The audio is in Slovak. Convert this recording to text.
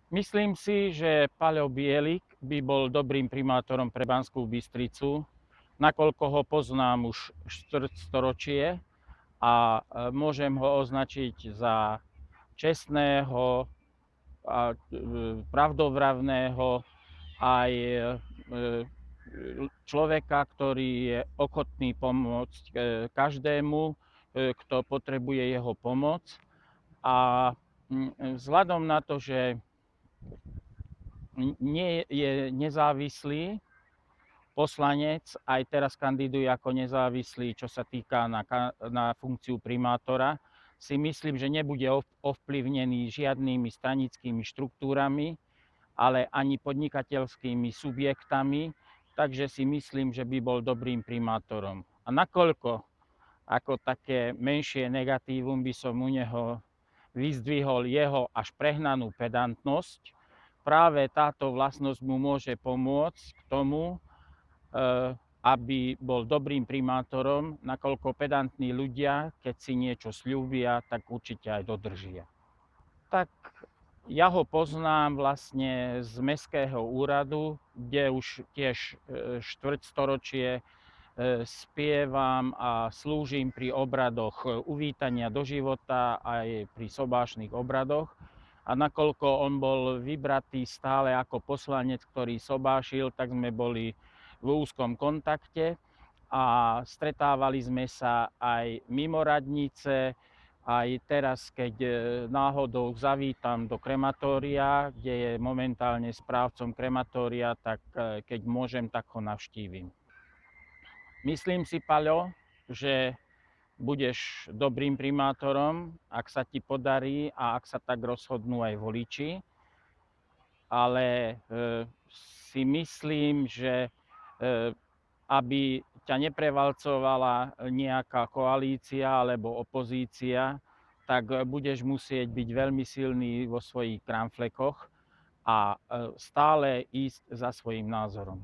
Myslím si, že Paľo Bielik by bol dobrým primátorom pre Banskú Bystricu, nakoľko ho poznám už štvrtstoročie a môžem ho označiť za čestného a pravdovravného aj človeka, ktorý je ochotný pomôcť každému, kto potrebuje jeho pomoc. A vzhľadom na to, že nie je nezávislý poslanec, aj teraz kandiduje ako nezávislý, čo sa týka na funkciu primátora, si myslím, že nebude ovplyvnený žiadnymi stranickými štruktúrami, ale ani podnikateľskými subjektami, takže si myslím, že by bol dobrým primátorom. A nakoľko ako také menšie negatívum by som u neho vyzdvihol jeho až prehnanú pedantnosť, práve táto vlastnosť mu môže pomôcť k tomu, aby bol dobrým primátorom, nakoľko pedantní ľudia, keď si niečo sľúbia, tak určite aj dodržia. Tak ja ho poznám vlastne z Mestského úradu, kde už tiež štvrťstoročie spievam a slúžim pri obradoch uvítania do života aj pri sobášnych obradoch. A nakoľko on bol vybratý stále ako poslanec, ktorý sobášil, tak sme boli v úzkom kontakte a stretávali sme sa aj mimo radnice, aj teraz, keď náhodou zavítam do krematória, kde je momentálne správcom krematória, tak keď môžem, tak ho navštívim. Myslím si, Paľo, že budeš dobrým primátorom, ak sa ti podarí a ak sa tak rozhodnú aj voliči. Ale si myslím, že aby ťa neprevalcovala nejaká koalícia alebo opozícia, tak budeš musieť byť veľmi silný vo svojich kramflekoch a stále ísť za svojím názorom.